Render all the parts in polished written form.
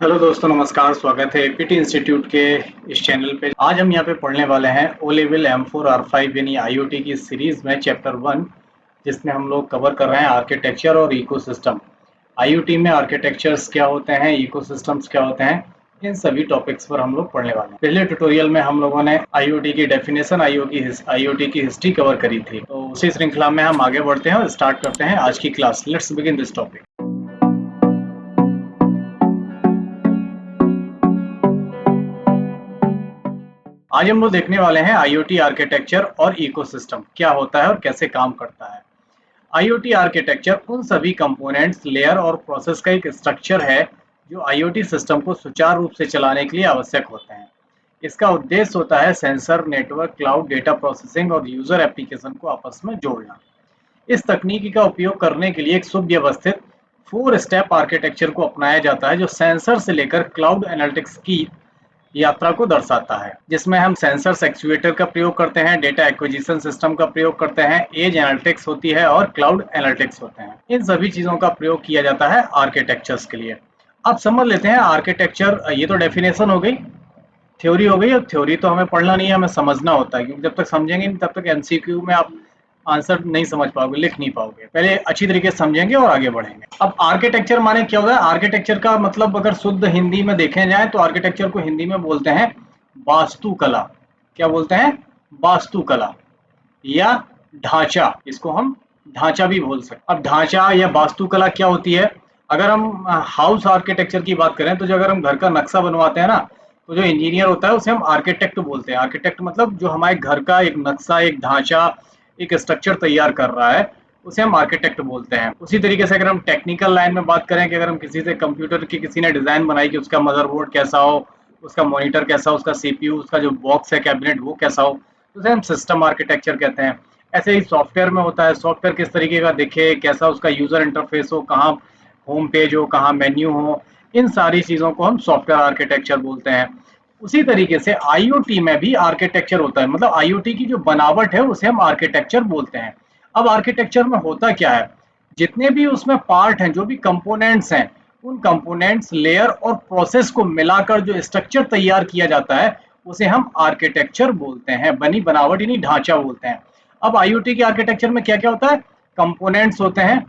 Hello दोस्तों, नमस्कार। स्वागत है पीटी इंस्टीट्यूट के इस चैनल पे। आज हम यहाँ पे पढ़ने वाले हैं ओ लेवल M4R5 यानी आईओटी की सीरीज में चैप्टर 1, जिसमें हम लोग कवर कर रहे हैं आर्किटेक्चर और इकोसिस्टम। आईओटी में आर्किटेक्चर्स क्या होते हैं, इकोसिस्टम्स क्या होते हैं, इन सभी टॉपिक्स पर हम लोग पढ़ने वाले हैं। पहले ट्यूटोरियल में हम लोगों ने आईओटी की डेफिनेशन, आईओटी की हिस्ट्री कवर करी थी। तो उसी श्रृंखला में हम आगे बढ़ते हैं और स्टार्ट करते हैं आज की class. Let's begin this topic. आज हम लोग देखने वाले हैं आईओटी आर्किटेक्चर और इकोसिस्टम क्या होता है और कैसे काम करता है। आईओटी आर्किटेक्चर उन सभी कंपोनेंट्स, लेयर और प्रोसेस का एक स्ट्रक्चर है जो आईओटी सिस्टम को सुचारू रूप से चलाने के लिए आवश्यक होते हैं। इसका उद्देश्य होता है sensor, network, cloud, data processing और यूजर एप्लीकेशन को आपस में जोड़ना। इस तकनीकी का उपयोग करने के लिए एक सुव्यवस्थित 4 स्टेप आर्किटेक्चर को अपनाया जाता है, जो सेंसर से लेकर क्लाउड एनालिटिक्स की यात्रा को दर्शाता है, जिसमें हम सेंसर्स, एक्चुएटर का प्रयोग करते हैं, डेटा एक्विजिशन सिस्टम का प्रयोग करते हैं, एज एनालिटिक्स होती है और क्लाउड एनालिटिक्स होते हैं। इन सभी चीजों का प्रयोग किया जाता है आर्किटेक्चर्स के लिए। अब समझ लेते हैं आर्किटेक्चर। ये तो डेफिनेशन हो गई, थ्योरी हो गई। अब थ्योरी तो हमें पढ़ना नहीं है, हमें समझना होता है, क्योंकि जब तक समझेंगे नहीं तब तक एमसीक्यू में आप आंसर नहीं समझ पाओगे, लिख नहीं पाओगे। पहले अच्छी तरीके से समझेंगे और आगे बढ़ेंगे। अब आर्किटेक्चर माने क्या होता है? आर्किटेक्चर का मतलब अगर शुद्ध हिंदी में देखे जाए तो आर्किटेक्चर को हिंदी में बोलते हैं वास्तुकला। क्या बोलते हैं? वास्तुकला या ढांचा। इसको हम ढांचा भी बोल सकते हैं। अब ढांचा या वास्तुकला क्या होती है? अगर हम हाउस आर्किटेक्चर की बात करें तो जो अगर हम घर का नक्शा बनवाते हैं ना, तो जो इंजीनियर होता है उसे हम आर्किटेक्ट बोलते हैं। आर्किटेक्ट मतलब जो हमारे घर का एक नक्शा, एक ढांचा, एक स्ट्रक्चर तैयार कर रहा है, उसे हम आर्किटेक्ट बोलते हैं। उसी तरीके से अगर हम टेक्निकल लाइन में बात करें कि अगर हम किसी से कंप्यूटर की किसी ने डिजाइन बनाई कि उसका मदरबोर्ड कैसा हो, उसका मॉनिटर कैसा हो, उसका सीपीयू, उसका जो बॉक्स है, कैबिनेट, वो कैसा हो, तो उसे हम सिस्टम आर्किटेक्चर कहते हैं। ऐसे ही सॉफ्टवेयर में होता है, सॉफ्टवेयर किस तरीके का दिखे, कैसा उसका यूजर इंटरफेस हो, कहाँ होम पेज हो, कहाँ मेन्यू हो, इन सारी चीजों को हम सॉफ्टवेयर आर्किटेक्चर बोलते हैं। उसी तरीके से आईओटी में भी आर्किटेक्चर होता है, मतलब आईओटी की जो बनावट है उसे हम आर्किटेक्चर बोलते हैं। अब आर्किटेक्चर में होता क्या है? जितने भी उसमें पार्ट हैं, जो भी कंपोनेंट्स हैं, उन कंपोनेंट्स, लेयर और प्रोसेस को मिलाकर जो स्ट्रक्चर तैयार किया जाता है उसे हम आर्किटेक्चर बोलते हैं। बनी बनावट यानी ढांचा बोलते हैं। अब आईओटी के आर्किटेक्चर में क्या क्या होता है? कंपोनेंट्स होते हैं,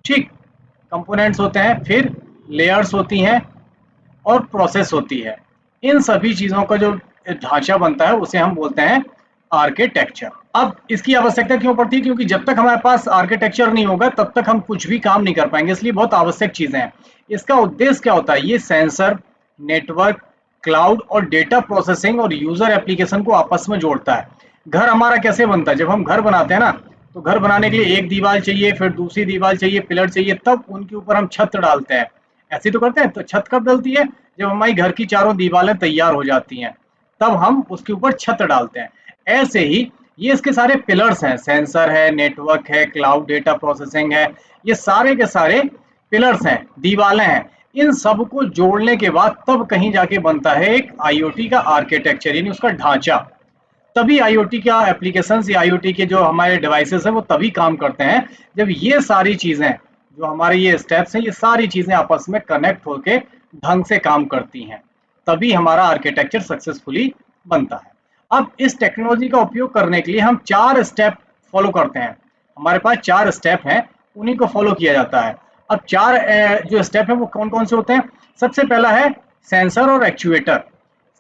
ठीक, कंपोनेंट्स होते हैं, फिर लेयर्स होती हैं और प्रोसेस होती है। इन सभी चीजों का जो ढांचा बनता है उसे हम बोलते हैं आर्किटेक्चर। अब इसकी आवश्यकता क्यों पड़ती है? क्योंकि जब तक हमारे पास आर्किटेक्चर नहीं होगा तब तक हम कुछ भी काम नहीं कर पाएंगे, इसलिए बहुत आवश्यक चीजें हैं। इसका उद्देश्य क्या होता है? ये सेंसर, नेटवर्क, क्लाउड और डेटा प्रोसेसिंग और यूजर एप्लीकेशन को आपस में जोड़ता है। घर हमारा कैसे बनता है? जब हम घर बनाते हैं ना, तो घर बनाने के लिए एक दीवार चाहिए, फिर दूसरी दीवार चाहिए, पिलर चाहिए, तब उनके ऊपर हम छत डालते हैं। ऐसे ही तो करते हैं। तो छत कब डलती है? जब हमारी घर की चारों दीवारें तैयार हो जाती हैं, तब हम उसके ऊपर छत डालते हैं। ऐसे ही ये इसके सारे पिलर्स हैं, सेंसर है, नेटवर्क है, क्लाउड, डेटा प्रोसेसिंग है, ये सारे के सारे पिलर्स हैं, दीवारें हैं। इन सबको जोड़ने के बाद तब कहीं जाके बनता है एक आईओटी का आर्किटेक्चर, यानी उसका ढांचा। तभी आईओटी का एप्लीकेशंस या आईओटी के जो हमारे डिवाइसेस हैं वो तभी काम करते हैं जब ये सारी चीजें, जो हमारे ये स्टेप्स हैं, ये सारी चीजें आपस में कनेक्ट होके ढंग से काम करती हैं। तभी हमारा आर्किटेक्चर सक्सेसफुली बनता है। अब इस टेक्नोलॉजी का उपयोग करने के लिए हम 4 स्टेप फॉलो करते हैं। हमारे पास 4 स्टेप हैं, उन्हीं को फॉलो किया जाता है। अब 4 जो स्टेप है वो कौन कौन से होते हैं? सबसे पहला है सेंसर और एक्चुएटर,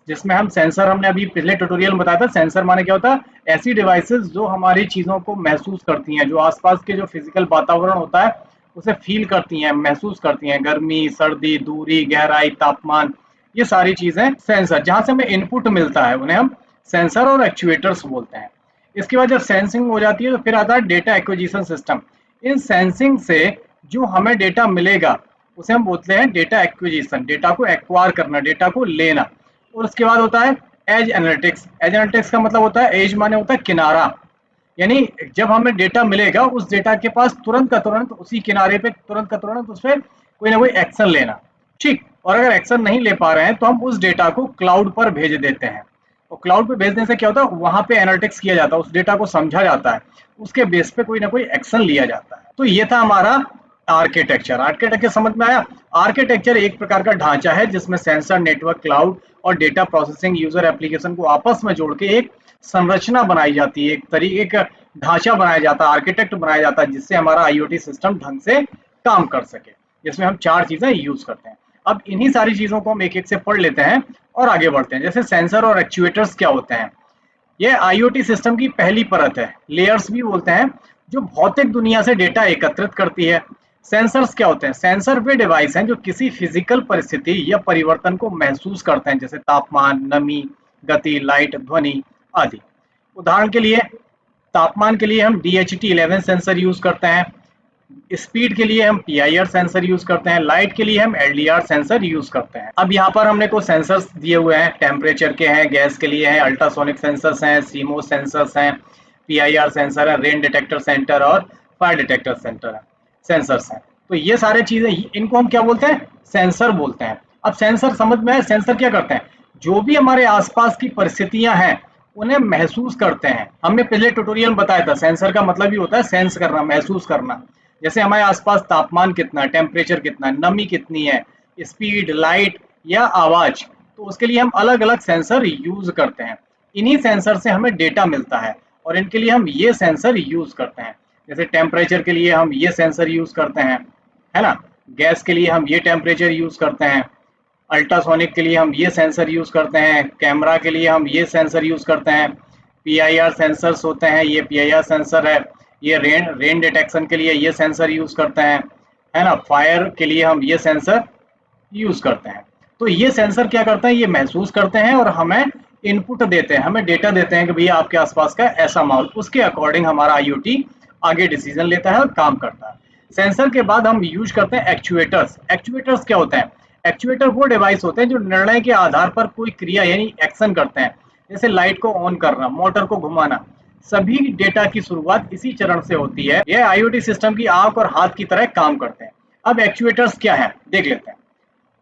जिसमें हम सेंसर, हमने अभी पिछले ट्यूटोरियल में बताया था। सेंसर माने क्या होता है? ऐसी डिवाइसेस जो हमारी चीजों को महसूस करती हैं, जो आसपास के जो फिजिकल वातावरण होता है उसे फील करती हैं, महसूस करती हैं, गर्मी, सर्दी, दूरी, गहराई, तापमान, ये सारी चीजें सेंसर, जहां से हमें इनपुट मिलता है, उन्हें हम सेंसर और एक्चुएटर्स बोलते हैं। इसके बाद जब सेंसिंग हो जाती है तो फिर आता है डेटा एक्विजिशन सिस्टम। इन सेंसिंग से जो हमें डेटा मिलेगा उसे हम बोलते हैं डेटा एक्विजिशन, डेटा को एक्वायर करना, डेटा को लेना। और उसके बाद होता है एज एनालिटिक्स। एज एनालिटिक्स का मतलब होता है, एज माने होता है किनारा, यानी जब हमें डेटा मिलेगा उस डेटा के पास तुरंत का तुरंत उसी किनारे पे तुरंत का तुरंत उस पर कोई ना कोई एक्शन लेना, ठीक। और अगर एक्शन नहीं ले पा रहे हैं तो हम उस डेटा को क्लाउड पर भेज देते हैं। और क्लाउड पे भेजने से क्या होता है? वहां पे एनालिटिक्स किया जाता है, उस डेटा को समझा जाता है, उसके बेस पे कोई ना कोई एक्शन लिया जाता है। तो ये था हमारा आर्किटेक्चर समझ में आया। आर्किटेक्चर एक प्रकार का ढांचा है जिसमें सेंसर, नेटवर्क, क्लाउड और डेटा प्रोसेसिंग यूजर एप्लीकेशन को आपस में जोड़ के एक संरचना बनाई जाती है, एक ढांचा बनाया जाता है, आर्किटेक्ट बनाया जाता है, जिससे हमारा आईओटी सिस्टम ढंग से काम कर सके, जिसमें हम 4 चीजें यूज करते हैं। अब इन्हीं सारी चीजों को हम एक एक से पढ़ लेते हैं और आगे बढ़ते हैं। जैसे सेंसर और एक्चुएटर्स क्या होते हैं। ये आईओटी सिस्टम की पहली परत है, लेयर्स भी बोलते हैं, जो भौतिक दुनिया से डेटा एकत्रित करती है। सेंसर्स क्या होते हैं। सेंसर वे डिवाइस हैं जो किसी फिजिकल परिस्थिति या परिवर्तन को महसूस करते हैं, जैसे तापमान, नमी, गति, लाइट, ध्वनि आदि। उदाहरण के लिए तापमान के लिए हम DHT11 सेंसर यूज करते हैं, स्पीड के लिए हम PIR सेंसर यूज करते हैं, लाइट के लिए हम LDR सेंसर यूज करते हैं। अब यहाँ पर हमने कुछ सेंसर्स दिए हुए हैं, टेम्परेचर के हैं, गैस के लिए हैं, अल्ट्रासोनिक सेंसर्स हैं, सीमोस सेंसर्स हैं, PIR सेंसर है, रेन डिटेक्टर सेंटर और फायर डिटेक्टर सेंसर्स हैं। तो ये सारे चीजें, इनको हम क्या बोलते हैं, सेंसर बोलते हैं। अब सेंसर समझ में आए, सेंसर क्या करते हैं, जो भी हमारे आसपास की परिस्थितियां हैं उन्हें महसूस करते हैं। हमने पिछले ट्यूटोरियल में बताया था, सेंसर का मतलब ही होता है सेंस करना, महसूस करना। जैसे हमारे आसपास तापमान कितना है, टेम्परेचर कितना है, नमी कितनी है, स्पीड, लाइट या आवाज, तो उसके लिए हम अलग अलग सेंसर यूज करते हैं। इन्हीं सेंसर से हमें डेटा मिलता है और इनके लिए हम ये सेंसर यूज करते हैं। जैसे टेम्परेचर के लिए हम ये सेंसर यूज करते हैं, है ना, गैस के लिए हम ये टेम्परेचर यूज करते हैं, अल्ट्रासोनिक के लिए हम ये सेंसर यूज करते हैं, कैमरा के लिए हम ये सेंसर यूज करते हैं, PIR सेंसर्स होते हैं, ये PIR सेंसर है, ये रेन डिटेक्शन के लिए ये सेंसर यूज करते हैं, है ना, फायर के लिए हम ये सेंसर यूज करते हैं। तो ये सेंसर क्या करते हैं, ये महसूस करते हैं और हमें इनपुट देते हैं, हमें डेटा देते हैं कि भैया आपके आसपास का ऐसा माहौल, उसके अकॉर्डिंग हमारा आईओटी आगे डिसीजन लेता है और काम करता है। सेंसर के बाद हम यूज करते हैं एक्चुएटर्स। एक्चुएटर्स क्या होते हैं, एक्चुएटर वो डिवाइस होते हैं जो निर्णय के आधार पर कोई क्रिया यानी एक्शन करते हैं, जैसे लाइट को ऑन करना, मोटर को घुमाना। सभी डेटा की शुरुआत इसी चरण से होती है। यह आईओटी सिस्टम की आंख और हाथ की तरह काम करते हैं। अब एक्चुएटर्स क्या है देख लेते हैं।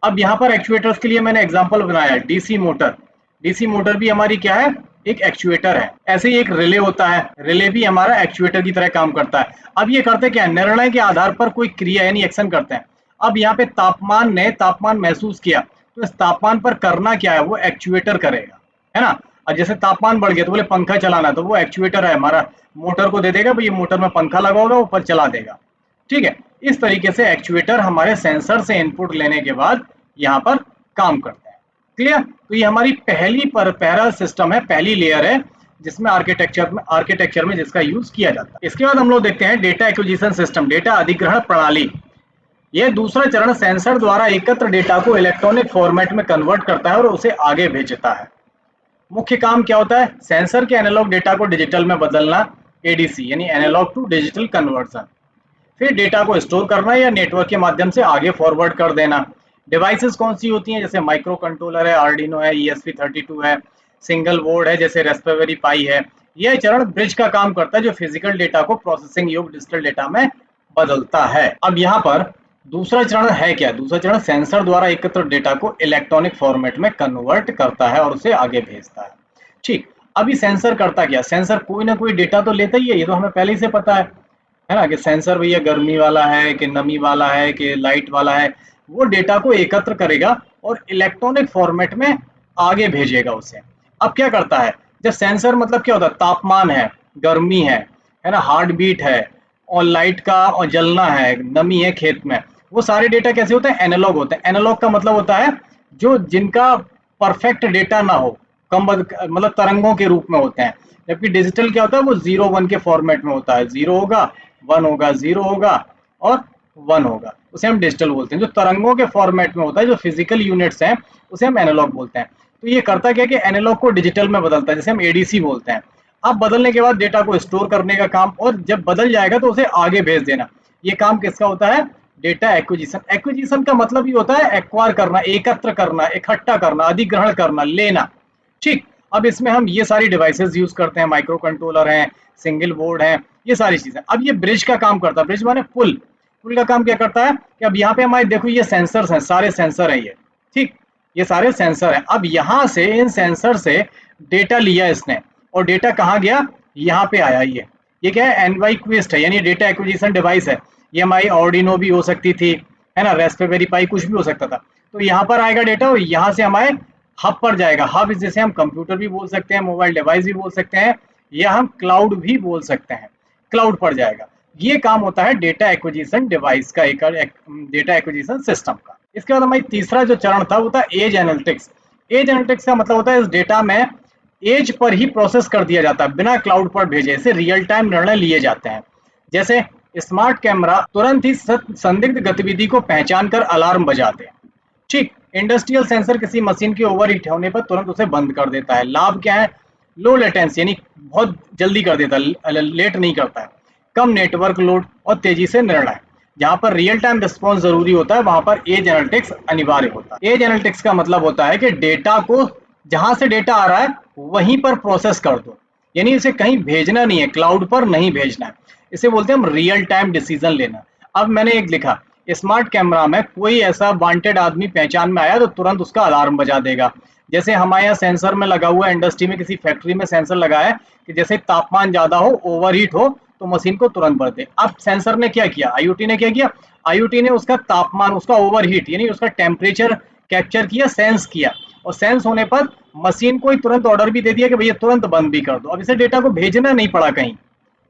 अब यहाँ पर एक्चुएटर्स के लिए मैंने एग्जांपल बनाया है, डीसी मोटर। डीसी मोटर भी हमारी क्या है, एक एक्चुएटर है। ऐसे ही एक रिले होता है, रिले भी हमारा एक्चुएटर की तरह काम करता है। अब ये करते क्या है, निर्णय के आधार पर कोई क्रिया यानी एक्शन करते हैं। अब यहाँ पे तापमान ने तापमान महसूस किया, तो इस तापमान पर करना क्या है, वो एक्चुएटर करेगा, है ना। अब जैसे तापमान बढ़ गया तो बोले पंखा चलाना, तो वो एक्चुएटर है हमारा, मोटर को दे देगा भाई ये मोटर में पंखा लगा होगा, ऊपर चला देगा। ठीक है, इस तरीके से एक्चुएटर हमारे सेंसर से इनपुट लेने के बाद यहाँ पर काम करते हैं। क्लियर। तो ये हमारी पहला सिस्टम है, पहली लेयर है जिसमें आर्किटेक्चर में जिसका यूज किया जाता है। इसके बाद हम लोग देखते हैं डेटा एक्विजिशन सिस्टम, डेटा अधिग्रहण प्रणाली। यह दूसरा चरण सेंसर द्वारा एकत्र डेटा को इलेक्ट्रॉनिक फॉर्मेट में कन्वर्ट करता है और उसे आगे भेजता है। मुख्य काम क्या होता है, सेंसर के एनालॉग डेटा को डिजिटल में बदलना, एडीसी यानी एनालॉग टू डिजिटल कन्वर्जन। फिर डेटा को स्टोर करना या नेटवर्क के माध्यम से आगे फॉरवर्ड कर देना। डिवाइसेस कौन सी होती हैं, जैसे माइक्रो कंट्रोलर है, आर्डिनो है, ESP32 है, सिंगल बोर्ड है जैसे रास्पबेरी पाई है। यह चरण ब्रिज का काम करता है जो फिजिकल डेटा को प्रोसेसिंग योग्य डिजिटल डेटा में बदलता है। अब यहाँ पर दूसरा चरण है क्या, दूसरा चरण सेंसर द्वारा एकत्र डेटा को इलेक्ट्रॉनिक फॉर्मेट में कन्वर्ट करता है और उसे आगे भेजता है। ठीक, अभी सेंसर करता क्या, सेंसर कोई ना कोई डेटा तो लेता ही है, ये तो हमें पहले ही से पता है ना, कि सेंसर भैया गर्मी वाला है कि नमी वाला है कि लाइट वाला है। वो डेटा को एकत्र करेगा और इलेक्ट्रॉनिक फॉर्मेट में आगे भेजेगा उसे। अब क्या करता है, जब सेंसर मतलब क्या होता है, तापमान है, गर्मी है ना, हार्ट बीट है और लाइट का और जलना है, नमी है खेत में, वो सारे डेटा कैसे होते हैं, एनालॉग होते हैं। एनालॉग का मतलब होता है जो जिनका परफेक्ट डेटा ना हो, कम मतलब तरंगों के रूप में होते हैं। जबकि डिजिटल क्या होता है, वो 0-1 के फॉर्मेट में होता है, 0 होगा 1 होगा, 0 होगा और 1 होगा, उसे हम डिजिटल बोलते हैं। जो तरंगों के फॉर्मेट में होता है, जो फिजिकल यूनिट्स हैं, उसे हम एनालॉग बोलते हैं। तो ये करता क्या कि एनालॉग को डिजिटल में बदलता है, जैसे हम एडीसी बोलते हैं। अब बदलने के बाद डेटा को स्टोर करने का काम, और जब बदल जाएगा तो उसे आगे भेज देना। ये काम किसका होता है, डेटा एक्विजिशन। एक्विजिशन का मतलब ही होता है एक्वायर करना, एकत्र करना, इकट्ठा करना, अधिग्रहण करना, लेना। ठीक, अब इसमें हम ये सारी डिवाइसेस यूज करते हैं, माइक्रो कंट्रोलर हैं, सिंगल बोर्ड है, ये सारी चीजें। अब ये ब्रिज का काम करता है, ब्रिज माने पुल। पुल का काम क्या करता है कि अब यहाँ पे हमारे देखो ये सेंसर्स हैं, सारे सेंसर हैं ये, ठीक, ये सारे सेंसर हैं। अब यहाँ से इन सेंसर से डेटा लिया इसने, और डेटा कहाँ गया, यहाँ पे आया। ये क्या है, एनवाई क्वेस्ट है, यानी डेटा एक्विजिशन डिवाइस है। ये हमारी ऑर्डिनो भी हो सकती थी, है ना, रेस्पबेरी पाई, कुछ भी हो सकता था। तो यहाँ पर आएगा डेटा और यहाँ से हमारे हब पर जाएगा। हब जैसे हम कंप्यूटर भी बोल सकते हैं, मोबाइल डिवाइस भी बोल सकते हैं, या हम क्लाउड भी बोल सकते हैं, क्लाउड पर जाएगा। ये काम होता है डेटा एक्विजिशन डिवाइस का, एक डेटा एक्विजिशन सिस्टम का। इसके बाद हमारी तीसरा जो चरण था वो था एज एनालिटिक्स। एज एनालिटिक्स का मतलब होता है इस डेटा में एज पर ही प्रोसेस कर दिया जाता है, बिना क्लाउड पर भेजे। इसे रियल टाइम निर्णय लिए जाते हैं। जैसे स्मार्ट कैमरा तुरंत ही संदिग्ध गतिविधि को पहचान कर अलार्म बजाते हैं। ठीक, इंडस्ट्रियल सेंसर किसी मशीन के ओवरहीट होने पर तुरंत उसे बंद कर देता है। लाभ क्या है? लो लेटेंसी, यानी बहुत जल्दी कर देता है, लेट नहीं करता है। कम नेटवर्क लोड और तेजी से निर्णय। जहां पर रियल टाइम रिस्पॉन्स जरूरी होता है वहां पर एज एनालिटिक्स अनिवार्य होता है। एज एनालिटिक्स का मतलब होता है कि डेटा को, जहां से डेटा आ रहा है वहीं पर प्रोसेस कर दो, यानी इसे कहीं भेजना नहीं है, क्लाउड पर नहीं भेजना है। इसे बोलते हैं हम रियल टाइम डिसीजन लेना। अब मैंने एक लिखा, स्मार्ट कैमरा में कोई ऐसा वांटेड आदमी पहचान में आया तो तुरंत उसका अलार्म बजा देगा। जैसे हमारे यहाँ सेंसर में लगा हुआ है, इंडस्ट्री में किसी फैक्ट्री में सेंसर लगा है कि जैसे तापमान ज्यादा हो, ओवरहीट हो, तो मशीन को तुरंत बढ़ दे। अब सेंसर ने क्या किया, आईओटी ने क्या किया, आईओटी ने उसका तापमान, उसका ओवरहीट यानी उसका टेम्परेचर कैप्चर किया, सेंस किया, और सेंस होने पर मशीन को ही तुरंत ऑर्डर भी दे दिया कि भैया तुरंत बंद भी कर दो। अब इसे डेटा को भेजना नहीं पड़ा कहीं,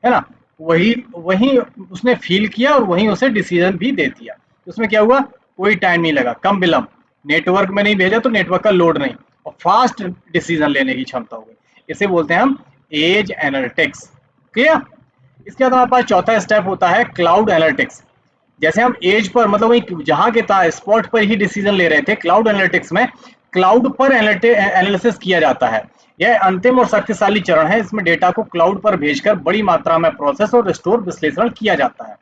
है ना, वही वही उसने फील किया और वहीं उसे डिसीजन भी दे दिया। तो उसमें क्या हुआ, कोई टाइम नहीं लगा, कम विलंब, नेटवर्क में नहीं भेजा तो नेटवर्क का लोड नहीं, और फास्ट डिसीजन लेने की क्षमता हो गई। इसे बोलते हैं हम एज एनालिटिक्स। क्लियर? इसके बाद हमारे पास चौथा स्टेप होता है क्लाउड एनालिटिक्स। जैसे हम एज पर, मतलब वही जहां के था स्पॉट पर ही डिसीजन ले रहे थे, क्लाउड एनालिटिक्स में क्लाउड पर एनालिसिस किया जाता है। यह अंतिम और शक्तिशाली चरण है। इसमें डेटा को क्लाउड पर भेजकर बड़ी मात्रा में प्रोसेस और स्टोर विश्लेषण किया जाता है।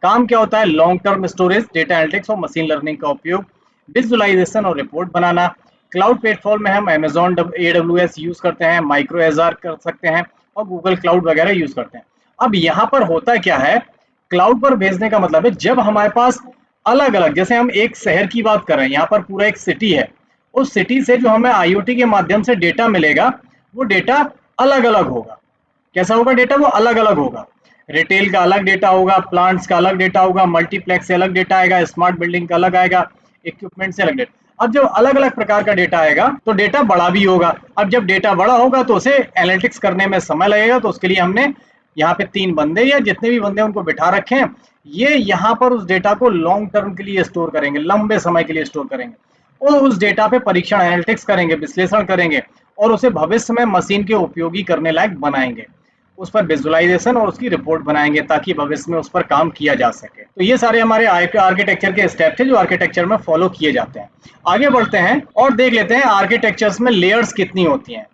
काम क्या होता है, long term storage, data analytics और मशीन लर्निंग का उपयोग, विजुअलाइजेशन और रिपोर्ट बनाना। क्लाउड प्लेटफॉर्म में हम अमेजॉन AWS यूज करते हैं, माइक्रो एजार कर सकते हैं, और गूगल क्लाउड वगैरह यूज करते हैं। अब यहाँ पर होता क्या है, क्लाउड पर भेजने का मतलब है जब हमारे पास अलग अलग, जैसे हम एक शहर की बात कर रहे हैं, यहाँ पर पूरा एक सिटी है, उस सिटी से जो हमें आईओटी के माध्यम से डेटा मिलेगा वो डेटा अलग अलग होगा। कैसा होगा डेटा, वो अलग अलग होगा। रिटेल का अलग डेटा होगा, प्लांट्स का अलग डेटा होगा, मल्टीप्लेक्स से अलग डेटा आएगा, स्मार्ट बिल्डिंग का अलग आएगा, इक्विपमेंट से अलग डेटा। अब जब अलग अलग प्रकार का डेटा आएगा तो डेटा बड़ा भी होगा। अब जब डेटा बड़ा होगा तो उसे एनालिटिक्स करने में समय लगेगा। तो उसके लिए हमने यहाँ पे 3 बंदे या जितने भी बंदे उनको बिठा रखे हैं, ये यहाँ पर उस डेटा को लॉन्ग टर्म के लिए स्टोर करेंगे, लंबे समय के लिए स्टोर करेंगे, और उस डेटा पे परीक्षण एनालिटिक्स करेंगे, विश्लेषण करेंगे, और उसे भविष्य में मशीन के उपयोगी करने लायक बनाएंगे। उस पर विजुअलाइजेशन और उसकी रिपोर्ट बनाएंगे ताकि भविष्य में उस पर काम किया जा सके। तो ये सारे हमारे आर्किटेक्चर के स्टेप थे जो आर्किटेक्चर में फॉलो किए जाते हैं। आगे बढ़ते हैं और देख लेते हैं आर्किटेक्चर्स में लेयर्स कितनी होती हैं।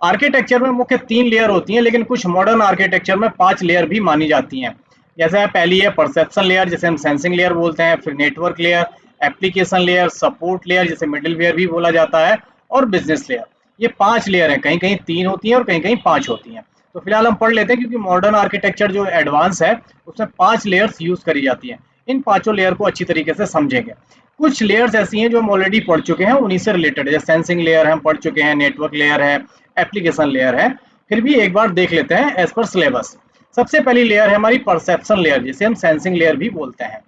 आर्किटेक्चर में मुख्य 3 लेयर होती हैं, लेकिन कुछ मॉडर्न आर्किटेक्चर में 5 लेयर भी मानी जाती हैं। जैसे पहली है परसेप्शन लेयर, जिसे हम सेंसिंग लेयर बोलते हैं, फिर network layer, application layer, support layer जिसे मिडिलवेयर भी बोला जाता है, और बिजनेस लेयर। ये 5 लेयर हैं, कहीं कहीं 3 होती हैं और कहीं कहीं 5 होती हैं। तो फिलहाल हम पढ़ लेते हैं, क्योंकि मॉडर्न आर्किटेक्चर जो एडवांस है उसमें 5 लेयर्स यूज करी जाती हैं। इन पांचों लेयर को अच्छी तरीके से समझेंगे। कुछ लेयर्स ऐसी हैं जो हम ऑलरेडी पढ़ चुके हैं, उन्हीं से रिलेटेड है। जैसे सेंसिंग लेयर हम पढ़ चुके हैं, नेटवर्क लेयर है, एप्लीकेशन लेयर है। फिर भी एक बार देख लेते हैं एज पर सिलेबस। सबसे पहली लेयर है हमारी परसेप्शन लेयर, जिसे हम सेंसिंग लेयर भी बोलते हैं।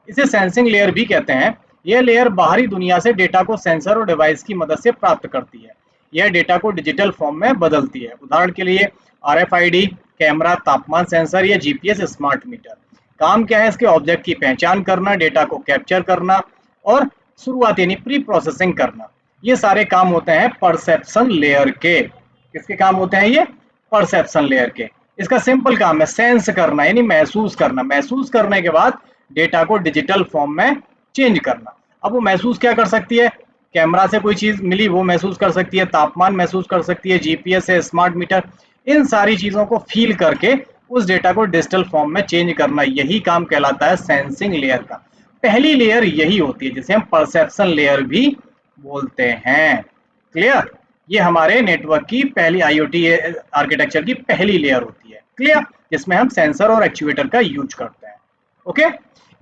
इसे सेंसिंग लेयर भी कहते हैं। यह लेयर बाहरी दुनिया से डेटा को सेंसर और डिवाइस की मदद से प्राप्त करती है। यह डेटा को डिजिटल फॉर्म में बदलती है। उदाहरण के लिए RFID, कैमरा, तापमान सेंसर या GPS स्मार्ट मीटर। काम क्या है इसके, ऑब्जेक्ट की पहचान करना, डेटा को कैप्चर करना, और शुरुआत यानी प्री प्रोसेसिंग करना। ये सारे काम होते हैं परसेप्शन लेयर के। किसके काम होते हैं ये, परसेप्शन लेयर के। इसका सिंपल काम है सेंस करना, यानी महसूस करना। महसूस करने के बाद डेटा को डिजिटल फॉर्म में चेंज करना। अब वो महसूस क्या कर सकती है, कैमरा से कोई चीज मिली वो महसूस कर सकती है, तापमान महसूस कर सकती है, GPS है, स्मार्ट मीटर, इन सारी चीजों को फील करके उस डेटा को डिजिटल फॉर्म में चेंज करना, यही काम कहलाता है सेंसिंग लेयर का। पहली लेयर यही होती है जिसे हम परसेप्शन लेयर भी बोलते हैं। क्लियर? ये हमारे नेटवर्क की पहली IoT आर्किटेक्चर की पहली लेयर होती है। क्लियर? जिसमें हम सेंसर और एक्चुएटर का यूज करते हैं। ओके,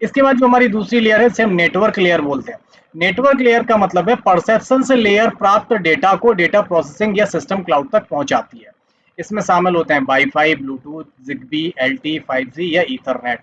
इसके बाद जो हमारी दूसरी लेयर है इसे हम नेटवर्क लेयर बोलते हैं। नेटवर्क लेयर का मतलब है परसेप्शन से लेयर प्राप्त डेटा को डेटा प्रोसेसिंग या सिस्टम क्लाउड तक पहुंचाती है। इसमें शामिल होते हैं wifi, Bluetooth, Zigbee, LTE, 5G या ईथरनेट।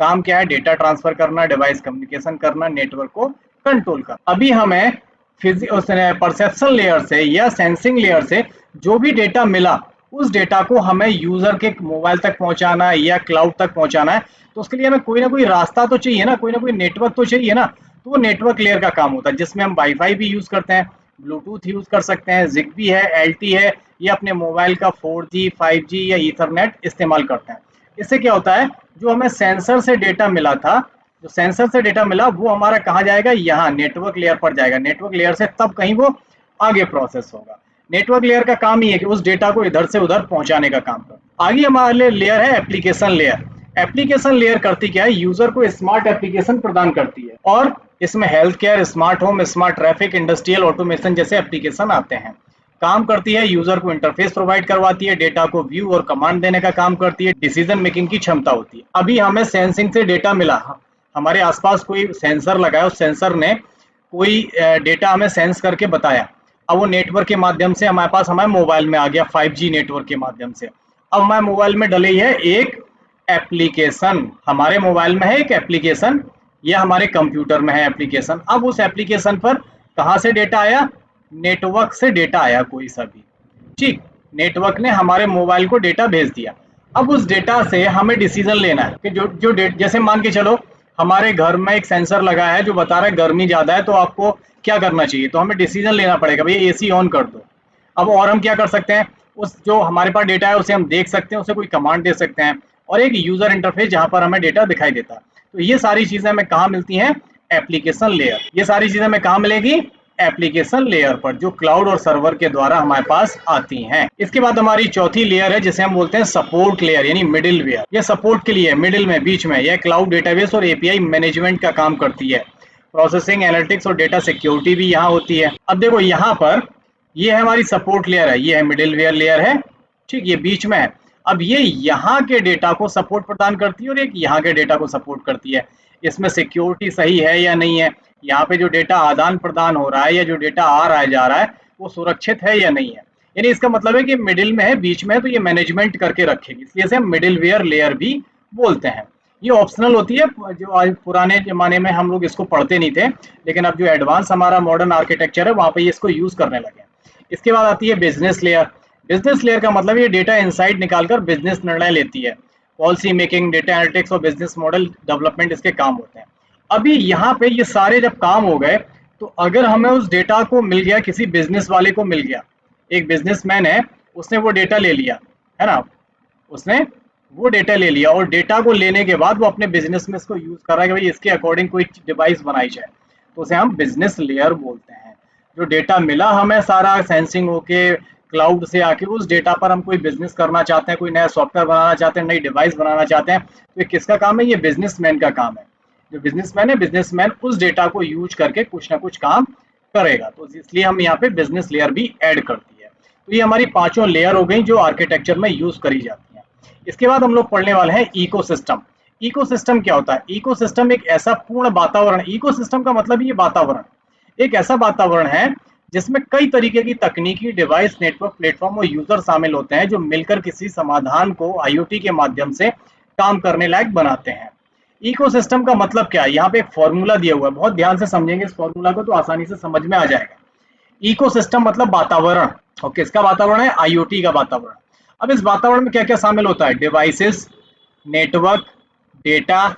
काम क्या है, डेटा ट्रांसफर करना, डिवाइस कम्युनिकेशन करना, नेटवर्क को कंट्रोल करना। अभी हमें परसेप्शन लेयर से या सेंसिंग लेयर से जो भी डेटा मिला उस डेटा को हमें यूजर के मोबाइल तक पहुंचाना है या क्लाउड तक पहुंचाना है, तो उसके लिए हमें कोई ना कोई रास्ता तो चाहिए ना, कोई ना कोई नेटवर्क तो चाहिए ना। तो वो नेटवर्क लेयर का काम होता है, जिसमें हम वाईफाई भी यूज करते हैं, ब्लूटूथ यूज कर सकते हैं, जिग्बी है, एलटी है, या अपने मोबाइल का 4G 5G या ईथरनेट इस्तेमाल करते हैं। इससे क्या होता है, जो हमें सेंसर से डेटा मिला था, जो सेंसर से डेटा मिला वो हमारा कहाँ जाएगा, यहाँ नेटवर्क लेयर पर जाएगा। नेटवर्क लेयर से तब कहीं वो आगे प्रोसेस होगा। नेटवर्क लेयर का काम ही है कि उस डेटा को इधर से उधर पहुंचाने का काम करता है। आगे हमारे लेयर है एप्लीकेशन लेयर। एप्लीकेशन लेयर करती क्या है, यूजर को स्मार्ट एप्लीकेशन प्रदान करती है, और इसमें health care, smart home, smart traffic, industrial automation जैसे एप्लीकेशन आते हैं। काम करती है, यूजर को इंटरफेस प्रोवाइड करवाती है, डेटा को व्यू और कमांड देने का काम करती है, डिसीजन मेकिंग की क्षमता होती है। अभी हमें सेंसिंग से डेटा मिला, हमारे आसपास कोई सेंसर लगा है, उस सेंसर ने कोई डेटा हमें सेंस करके बताया। अब वो नेटवर्क के माध्यम से हमारे पास हमारे मोबाइल में आ गया, 5G नेटवर्क के माध्यम से। अब हमारे मोबाइल में डली है एक एप्लीकेशन, हमारे मोबाइल में है एक एप्लीकेशन या हमारे कंप्यूटर में है एप्लीकेशन। अब उस एप्लीकेशन पर कहाँ से डेटा आया, नेटवर्क से डेटा आया कोई सा भी, ठीक। नेटवर्क ने हमारे मोबाइल को डेटा भेज दिया। अब उस डेटा से हमें डिसीजन लेना है कि जो जैसे मान के चलो हमारे घर में एक सेंसर लगा है जो बता रहा है गर्मी ज्यादा है तो आपको क्या करना चाहिए, तो हमें डिसीजन लेना पड़ेगा, भैया एसी ऑन कर दो। अब और हम क्या कर सकते हैं, उस जो हमारे पास डेटा है उसे हम देख सकते हैं, उसे कोई कमांड दे सकते हैं, और एक यूजर इंटरफेस जहां पर हमें डेटा दिखाई देता है। तो ये सारी चीजें हमें कहाँ मिलती हैं, एप्लीकेशन लेयर। ये सारी चीजें हमें कहाँ मिलेगी, एप्लीकेशन लेयर पर, जो क्लाउड और सर्वर के द्वारा हमारे पास आती हैं। इसके बाद हमारी चौथी लेयर है जिसे हम बोलते हैं सपोर्ट लेयर यानी मिडिल वेयर। ये सपोर्ट के लिए मिडिल में, बीच में, यह क्लाउड डेटाबेस और एपीआई मैनेजमेंट का काम करती है। प्रोसेसिंग, एनालिटिक्स और डेटा सिक्योरिटी भी यहाँ होती है। अब देखो यहाँ पर ये है हमारी सपोर्ट लेयर है, ये है मिडिल वेयर लेयर है, ठीक, ये बीच में है। अब ये यहाँ के डेटा को सपोर्ट प्रदान करती है और एक यहाँ के डेटा को सपोर्ट करती है। इसमें सिक्योरिटी सही है या नहीं है, यहाँ पे जो डेटा आदान प्रदान हो रहा है या जो डेटा आ रहा है जा रहा है वो सुरक्षित है या नहीं है। यानी इसका मतलब है कि मिडिल में है, बीच में है, तो ये मैनेजमेंट करके रखेगी, इसलिए इसे हम मिडिल वेयर लेयर भी बोलते हैं। ये ऑप्शनल होती है, जो आज पुराने जमाने में हम लोग इसको पढ़ते नहीं थे, लेकिन अब जो एडवांस हमारा मॉडर्न आर्किटेक्चर है वहाँ पे इसको यूज करने लगे। इसके बाद आती है बिजनेस लेयर। बिजनेस लेयर का मतलब ये डेटा इनसाइट निकालकर बिजनेस निर्णय लेती है। पॉलिसी मेकिंग, डेटा एनालिटिक्स और बिजनेस मॉडल डेवलपमेंट इसके काम होते हैं। अभी यहाँ पे ये सारे जब काम हो गए, तो अगर हमें उस डेटा को मिल गया, किसी बिजनेस वाले को मिल गया, एक बिजनेसमैन है, उसने वो डेटा ले लिया, है ना, उसने वो डेटा ले लिया, और डेटा को लेने के बाद वो अपने बिजनेस में इसको यूज कर रहा है कि भाई इसके अकॉर्डिंग कोई डिवाइस बनाई जाए, तो उसे हम बिजनेस लेयर बोलते हैं। जो डेटा मिला हमें सारा सेंसिंग होके क्लाउड से आके, उस डेटा पर हम कोई बिजनेस करना चाहते हैं, कोई नया सॉफ्टवेयर बनाना चाहते हैं, नई डिवाइस बनाना चाहते हैं, तो ये किसका काम है, ये बिजनेसमैन का काम है। जो बिजनेसमैन है, बिजनेसमैन उस डेटा को यूज करके कुछ ना कुछ काम करेगा, तो इसलिए हम यहाँ पे बिजनेस लेयर भी ऐड करती है। तो ये हमारी पांचों लेयर हो गई जो आर्किटेक्चर में यूज करी जाती है। इसके बाद हम लोग पढ़ने वाले हैं इकोसिस्टम। इकोसिस्टम क्या होता है, इकोसिस्टम एक ऐसा पूर्ण वातावरण, इकोसिस्टम का मतलब ये वातावरण, एक ऐसा वातावरण है जिसमें कई तरीके की तकनीकी, डिवाइस, नेटवर्क, प्लेटफॉर्म और यूजर शामिल होते हैं, जो मिलकर किसी समाधान को आईओटी के माध्यम से काम करने लायक बनाते हैं। इकोसिस्टम का मतलब क्या है, यहाँ पे एक फॉर्मूला दिया हुआ है, बहुत ध्यान से समझेंगे इस फॉर्मूला को तो आसानी से समझ में आ जाएगा। इकोसिस्टम मतलब वातावरण, और किसका वातावरण है, आईओटी का वातावरण। अब इस वातावरण में क्या क्या शामिल होता है, devices, network, data,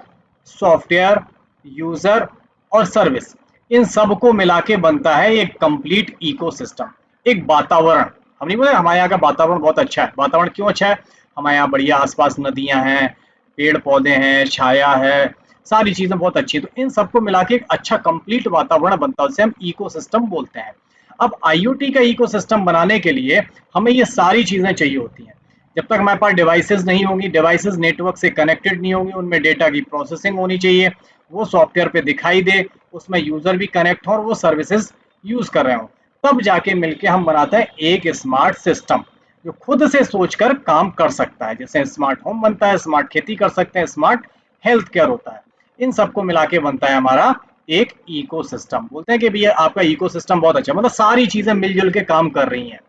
software, user और सर्विस, इन सबको मिला के बनता है एक कंप्लीट इकोसिस्टम, एक वातावरण। हम नहीं बोले हमारे यहाँ का वातावरण बहुत अच्छा है, वातावरण क्यों अच्छा है, हमारे यहाँ बढ़िया आसपास नदियां हैं, पेड़ पौधे हैं, छाया है, सारी चीजें बहुत अच्छी है, तो इन सबको मिला के एक अच्छा कंप्लीट वातावरण बनता है, उसे हम इकोसिस्टम बोलते हैं। अब आईओटी का इकोसिस्टम बनाने के लिए हमें ये सारी चीजें चाहिए होती हैं। जब तक हमारे पास डिवाइसेस नहीं होंगी, डिवाइसेस नेटवर्क से कनेक्टेड नहीं होंगी, उनमें डेटा की प्रोसेसिंग होनी चाहिए, वो सॉफ्टवेयर पे दिखाई दे, उसमें यूजर भी कनेक्ट हो और वो सर्विसेज यूज कर रहे हो, तब जाके मिलके हम बनाते हैं एक स्मार्ट सिस्टम जो खुद से सोचकर काम कर सकता है। जैसे स्मार्ट होम बनता है, स्मार्ट खेती कर सकते हैं, स्मार्ट हेल्थ केयर होता है, इन सबको मिला के बनता है हमारा एक इकोसिस्टम। बोलते हैं कि भैया आपका इकोसिस्टम बहुत अच्छा, मतलब सारी चीजें मिलजुल के काम कर रही हैं,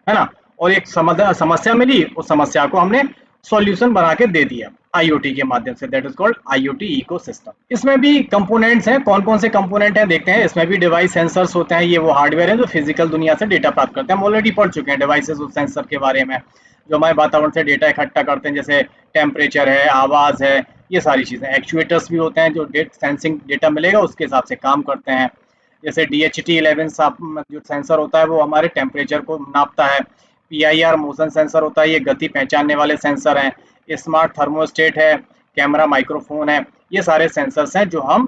है ना, और एक समस्या मिली, उस समस्या को हमने सॉल्यूशन बना के दे दिया आईओटी के माध्यम से, that is called IoT ecosystem. इसमें भी कंपोनेंट्स हैं, कौन कौन से कंपोनेंट हैं देखते हैं। इसमें भी डिवाइस सेंसर्स होते हैं, ये वो हार्डवेयर है जो फिजिकल दुनिया से डेटा प्राप्त करते हैं। हम ऑलरेडी पढ़ चुके हैं डिवाइसेस और सेंसर के बारे में, जो हमारे वातावरण से डेटा इकट्ठा करते हैं, जैसे टेम्परेचर है, आवाज़ है, ये सारी चीज़ें। एक्चुएटर्स भी होते हैं जो सेंसिंग डेटा मिलेगा उसके हिसाब से काम करते हैं। जैसे DHT11 जो सेंसर होता है वो हमारे टेम्परेचर को नापता है। PIR मोशन सेंसर होता है, ये गति पहचानने वाले सेंसर हैं। स्मार्ट थर्मोस्टेट है, कैमरा, माइक्रोफोन है, ये सारे सेंसर्स हैं जो हम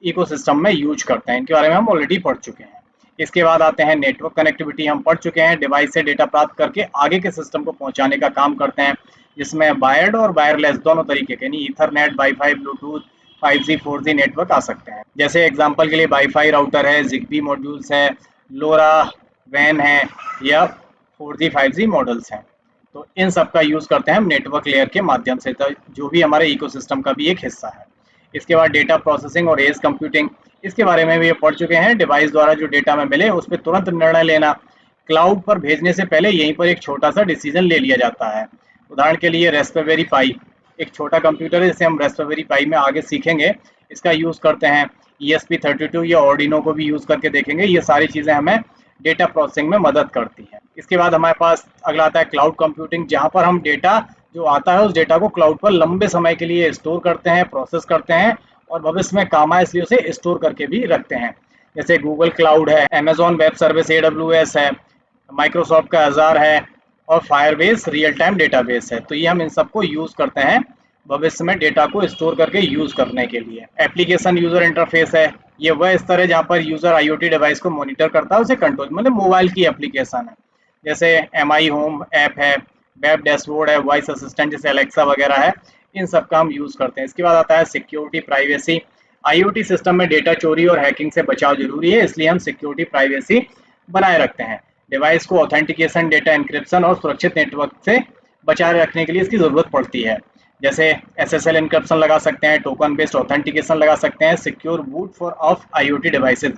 इकोसिस्टम में यूज करते हैं। इनके बारे में हम ऑलरेडी पढ़ चुके हैं। इसके बाद आते हैं नेटवर्क कनेक्टिविटी, हम पढ़ चुके हैं। डिवाइस से डेटा प्राप्त करके आगे के सिस्टम को पहुंचाने का काम करते हैं, जिसमें वायर्ड और वायरलेस दोनों तरीके के, यानी ethernet, wifi, bluetooth, 5G 4G network आ सकते हैं। जैसे एग्जांपल के लिए वाईफाई राउटर है, जिगबी मॉड्यूल्स है, लोरा वैन है, या 4G 5G मॉडल्स हैं। तो इन सब का यूज़ करते हैं हम नेटवर्क लेयर के माध्यम से, तो जो भी हमारे इकोसिस्टम का भी एक हिस्सा है। इसके बाद डेटा प्रोसेसिंग और एज कंप्यूटिंग, इसके बारे में भी ये पढ़ चुके हैं। डिवाइस द्वारा जो डेटा में मिले उस पर तुरंत निर्णय लेना, क्लाउड पर भेजने से पहले यहीं पर एक छोटा सा डिसीजन ले लिया जाता है। उदाहरण के लिए रेस्पबेरी पाई एक छोटा कंप्यूटर है, जिसे हम रेस्पबेरी पाई में आगे सीखेंगे, इसका यूज़ करते हैं। ESP32 या ऑर्डिनो को भी यूज़ करके देखेंगे। ये सारी चीज़ें हमें डेटा प्रोसेसिंग में मदद करती हैं। इसके बाद हमारे पास अगला आता है क्लाउड कंप्यूटिंग, जहाँ पर हम डेटा जो आता है उस डेटा को क्लाउड पर लंबे समय के लिए स्टोर करते हैं, प्रोसेस करते हैं, और भविष्य में काम आए इसलिए उसे स्टोर करके भी रखते हैं। जैसे गूगल क्लाउड है, अमेजॉन वेब सर्विस AWS है, माइक्रोसॉफ्ट का अज़ार है, और फायरबेस रियल टाइम डेटाबेस है। तो ये हम इन सबको यूज़ करते हैं भविष्य में डेटा को स्टोर करके यूज़ करने के लिए। एप्लीकेशन यूज़र इंटरफेस है, ये वह स्तर है जहाँ पर यूज़र IoT डिवाइस को मॉनिटर करता है, उसे कंट्रोल, मतलब मोबाइल की एप्लीकेशन है। जैसे MI होम ऐप है, वेब डैशबोर्ड है, वॉइस असिस्टेंट जैसे अलेक्सा वगैरह है, इन सब का हम यूज़ करते हैं। इसके बाद आता है सिक्योरिटी प्राइवेसी। IoT सिस्टम में डेटा चोरी और हैकिंग से बचाव जरूरी है, इसलिए हम सिक्योरिटी प्राइवेसी बनाए रखते हैं। डिवाइस को ऑथेंटिकेशन, डेटा इंक्रिप्शन और सुरक्षित नेटवर्क से बचाए रखने के लिए इसकी ज़रूरत पड़ती है। जैसे SSL इंक्रिप्शन लगा सकते हैं, टोकन बेस्ड ऑथेंटिकेशन लगा सकते हैं, secure boot for of IoT devices,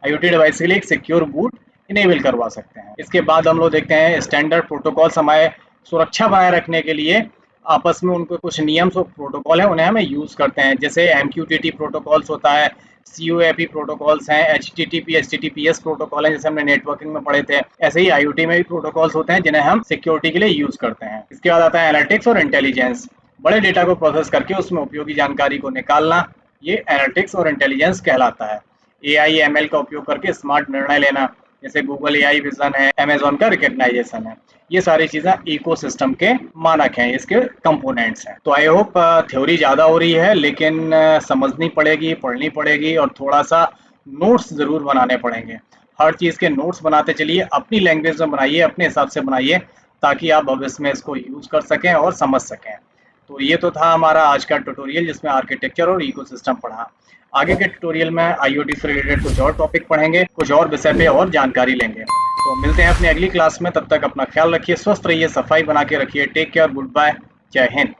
IoT device के लिए एक सिक्योर बूट इनेबल करवा सकते हैं। इसके बाद हम लोग देखते हैं स्टैंडर्ड प्रोटोकॉल्स, हमारे सुरक्षा बनाए रखने के लिए आपस में उनको कुछ नियम्स और प्रोटोकॉल है, उन्हें हमें यूज़ करते हैं। जैसे MQTT प्रोटोकॉल्स होता है, COAP प्रोटोकॉल्स हैं, HTTP HTTPS प्रोटोकॉल हैं, जैसे हमने नेटवर्किंग में पढ़े थे। ऐसे ही IoT में भी प्रोटोकॉल्स होते हैं जिन्हें हम सिक्योरिटी के लिए यूज़ करते हैं। इसके बाद आता है एनालिटिक्स और इंटेलिजेंस, बड़े डेटा को प्रोसेस करके उसमें उपयोगी जानकारी को निकालना, ये एनालिटिक्स और इंटेलिजेंस कहलाता है। AI ML का उपयोग करके स्मार्ट निर्णय लेना, जैसे गूगल AI विजन है, अमेजॉन का रिकग्नाइजेशन है, ये सारी चीज़ें इकोसिस्टम के मानक हैं, इसके कंपोनेंट्स हैं। तो आई होप थ्योरी ज़्यादा हो रही है, लेकिन समझनी पड़ेगी, पढ़नी पड़ेगी, और थोड़ा सा नोट्स ज़रूर बनाने पड़ेंगे। हर चीज़ के नोट्स बनाते चलिए, अपनी लैंग्वेज में बनाइए, अपने हिसाब से बनाइए, ताकि आप भविष्य में इसको यूज़ कर सकें और समझ सकें। तो ये तो था हमारा आज का ट्यूटोरियल, जिसमें आर्किटेक्चर और इकोसिस्टम पढ़ा। आगे के ट्यूटोरियल में IoT से रिलेटेड कुछ और टॉपिक पढ़ेंगे, कुछ और विषय पे और जानकारी लेंगे। तो मिलते हैं अपनी अगली क्लास में, तब तक अपना ख्याल रखिए, स्वस्थ रहिए, सफाई बना के रखिए। टेक केयर, गुड बाय, जय हिंद।